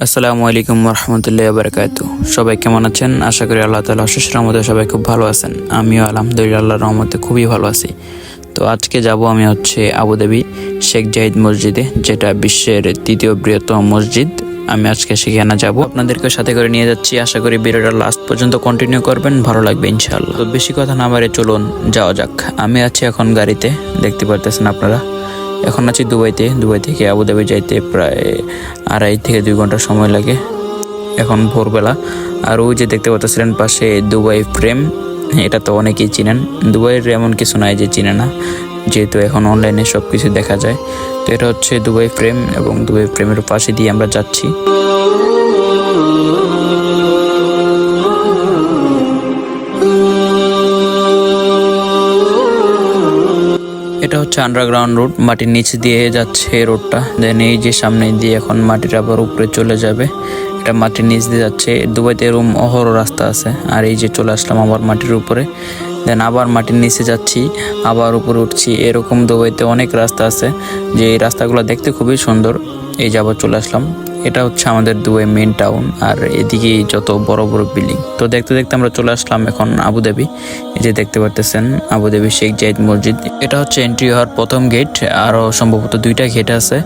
আসসালামু আলাইকুম রহমতুল্লাহ বারকাতু। সবাই কেমন আছেন? আশা করি আল্লাহ তাআলা অশেষ রহমতে সবাই খুব ভালো আছেন। আমিও আলহামদুলিল্লাহ আল্লাহর রহমতে খুবই ভালো আছি। তো আজকে যাব আমি আবুধাবি শেখ জাহিদ মসজিদে, যেটা বিশ্বের তৃতীয় বৃহত্তম মসজিদ। আমি আজকে সেখানে যাব, আপনাদেরকে সাথে করে নিয়ে যাচ্ছি। আশা করি ভিডিওটা লাস্ট পর্যন্ত কন্টিনিউ করবেন, ভালো লাগবে ইনশাআল্লাহ। তো বেশি কথা না বাড়িয়ে চলুন যাওয়া যাক। আমি আছি এখন গাড়িতে, দেখতে পারতেছেন আপনারা। এখন আছি দুবাইতে। দুবাই থেকে আবুধাবি যাইতে প্রায় 2.5 থেকে 2 ঘন্টা সময় লাগে। এখন ভোরবেলা। আর ওই যে দেখতে পাচ্ছিলেন পাশে দুবাই ফ্রেম, এটা তো অনেকেই চিনেন। দুবাইয়ের এমন কিছু নাই যে চিনে না, যেহেতু এখন অনলাইনে সব কিছু দেখা যায়। তো এটা হচ্ছে দুবাই ফ্রেম, এবং দুবাই ফ্রেমের পাশে দিয়ে আমরা যাচ্ছি। এটা হচ্ছে আন্ডারগ্রাউন্ড রোড, মাটির নিচে দিয়ে যাচ্ছে রোডটা। দেন এই যে সামনে দিয়ে এখন মাটির আবার উপরে চলে যাবে। এটা মাটির নিচ দিয়ে যাচ্ছে। দুবাইতে এরকম অহরহ রাস্তা আছে। আর এই যে চলে আসলাম আবার মাটির উপরে, দেন আবার মাটির নিচে যাচ্ছি, আবার উপরে উঠছি। এরকম দুবাইতে অনেক রাস্তা আছে, যে এই রাস্তাগুলো দেখতে খুবই সুন্দর। এই যে আবার চলে আসলাম। এটা হচ্ছে আমাদের দুবাই মেন টাউন, আর এদিকে যত বড় বড় বিল্ডিং। তো দেখতে দেখতে আমরা চলে আসলাম এখন আবুধাবি। এই যে দেখতে পারতেছেন আবুধাবি শেখ জাহিদ মসজিদ। এটা হচ্ছে এন্ট্রি হওয়ার প্রথম গেট, আরও সম্ভবত 2টা গেট আছে।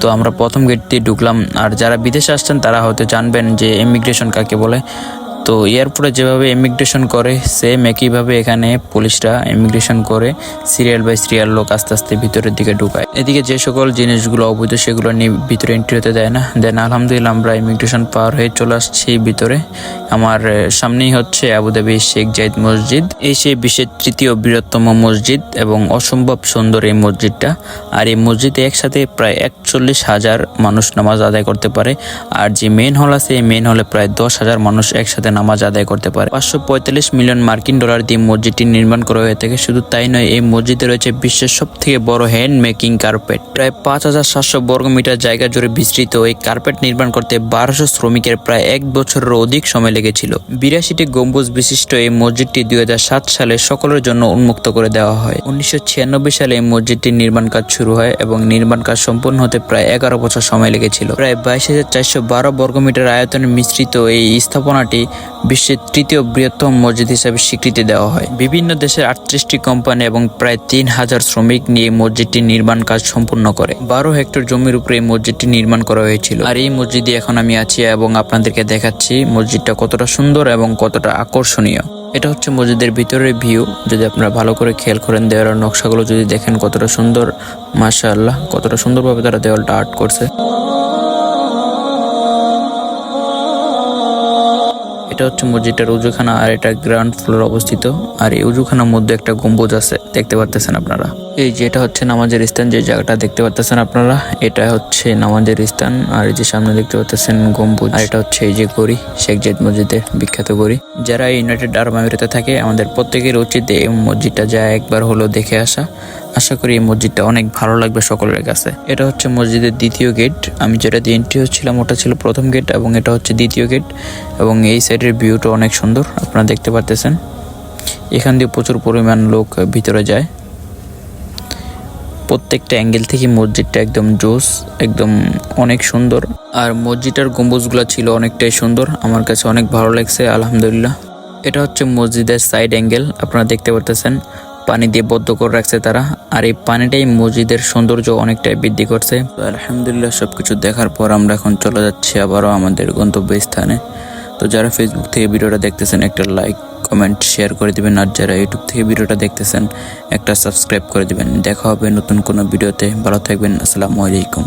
তো আমরা প্রথম গেট দিয়ে ঢুকলাম। আর যারা বিদেশে আসছেন তারা হয়তো জানবেন যে ইমিগ্রেশন কাকে বলে। তো এয়ারপোর্টে যেভাবে ইমিগ্রেশন করে সেম একইভাবে এখানে পুলিশরা ইমিগ্রেশন করে সিরিয়াল বাই সিরিয়াল লোক আস্তে আস্তে ভিতরের দিকে ঢুকায়। এদিকে যে সকল জিনিসগুলো অবৈধ সেগুলো নিয়ে ভিতরে এন্ট্রি হতে দেয় না। দেন আলহামদুলিল্লাহ আমরা ইমিগ্রেশন পার হয়ে চলে আসছি ভিতরে। আমার সামনেই হচ্ছে আবুধাবি শেখ জাহিদ মসজিদ। এই সেই বিশ্বের তৃতীয় বৃহত্তম মসজিদ এবং অসম্ভব সুন্দর এই মসজিদটা। আর এই মসজিদে একসাথে প্রায় 41,000 মানুষ নামাজ আদায় করতে পারে। আর যে মেন হল আছে, এই মেন হলে প্রায় 10,000 মানুষ একসাথে নামাজ আদায় করতে পারে। 545 মিলিয়ন মার্কিন ডলার দিয়ে মসজিদটি নির্মাণ করা হয়ে থাকে। শুধু তাই নয়, এই মসজিদে রয়েছে বিশ্বের সব থেকে বড় হ্যান্ড মেকিং কার্পেট। প্রায় 5,700 বর্গমিটার জায়গা জুড়ে বিস্তৃত এই কার্পেট নির্মাণ করতে 1200 শ্রমিকের প্রায় 1 বছরের অধিক সময় লেগেছিল। 82টি গম্বুজ বিশিষ্ট এই মসজিদটি 2007 সালে সকলের জন্য উন্মুক্ত করে দেওয়া হয়। 1996 সালে এই মসজিদটির নির্মাণ কাজ শুরু হয় এবং নির্মাণ কাজ সম্পূর্ণ হতে প্রায় 11 বছর সময় লেগেছিল। প্রায় 22,412 বর্গমিটার আয়তনে মিশ্রিত এই স্থাপনাটি বিশ্বের তৃতীয় বৃহত্তম মসজিদ হিসাবে স্বীকৃতি দেওয়া হয়। বিভিন্ন দেশের 38টি কোম্পানি এবং প্রায় 3,000 শ্রমিক নিয়ে মসজিদটি নির্মাণ কাজ সম্পূর্ণ করে। 12 হেক্টর জমির উপরে এই মসজিদটি নির্মাণ করা হয়েছিল। আর এই মসজিদে এখন আমি আছি এবং আপনাদেরকে দেখাচ্ছি মসজিদটা কতটা সুন্দর এবং কতটা আকর্ষণীয়। এটা হচ্ছে মসজিদের ভিতরের ভিউ। যদি আপনারা ভালো করে খেয়াল করেন, দেওয়ালের নকশাগুলো যদি দেখেন কতটা সুন্দর, মাশাআল্লাহ, কতটা সুন্দরভাবে তারা দেওয়ালটা আর্ট করছে। এটা হচ্ছে মসজিদটার উজুখানা, আর এটা গ্রাউন্ড ফ্লোর অবস্থিত। আর এই উজুখানার মধ্যে একটা গম্বুজ আছে, দেখতে পারতেছেন আপনারা। এই যে এটা হচ্ছে নামাজের স্থান, যে জায়গাটা দেখতে পারতেছেন আপনারা, এটা হচ্ছে নামাজের স্থান। আর এই যে সামনে দেখতে পাচ্ছেন গম্বুজ। আর এটা হচ্ছে এই যে গড়ি, শেখ জাহিদ মসজিদের বিখ্যাত গড়ি। যারা ইউনাইটেড আরব আমিরাতে থাকে আমাদের প্রত্যেকের উচিত এই মসজিদটা যা একবার হলো দেখে আসা। আশা করি এই মসজিদটা অনেক ভালো লাগবে সকলের কাছে। এটা হচ্ছে মসজিদের দ্বিতীয় গেট। আমি যেটা দিয়ে এন্ট্রি হচ্ছিলাম ওটা ছিল প্রথম গেট, এবং এটা হচ্ছে দ্বিতীয় গেট। এবং এই সাইডের ভিউটা অনেক সুন্দর, আপনারা দেখতে পারতেছেন। এখান দিয়ে প্রচুর পরিমাণ লোক ভিতরে যায়। প্রত্যেকটা অ্যাঙ্গেল থেকে মসজিদটা একদম জোস, একদম অনেক সুন্দর। আর মসজিদটার গম্বুজগুলো ছিল অনেকটাই সুন্দর, আমার কাছে অনেক ভালো লাগছে আলহামদুলিল্লাহ। এটা হচ্ছে মসজিদের সাইড অ্যাঙ্গেল, আপনারা দেখতে পারতেছেন। পানি দিয়ে বদ্ধ করে রাখছে তারা। আর এই পানিটাই মসজিদের সৌন্দর্য অনেকটাই বৃদ্ধি করছে। আলহামদুলিল্লাহ সবকিছু দেখার পর আমরা এখন চলে যাচ্ছি আবারও আমাদের গন্তব্যস্থানে। তো যারা ফেসবুক থেকে ভিডিওটা দেখতেছেন একটা লাইক কমেন্ট শেয়ার করে দিবেন, আর যারা ইউটিউব থেকে ভিডিওটা দেখতেছেন একটা সাবস্ক্রাইব করে দিবেন। দেখা হবে নতুন কোনো ভিডিওতে। ভালো থাকবেন, আসসালামু আলাইকুম।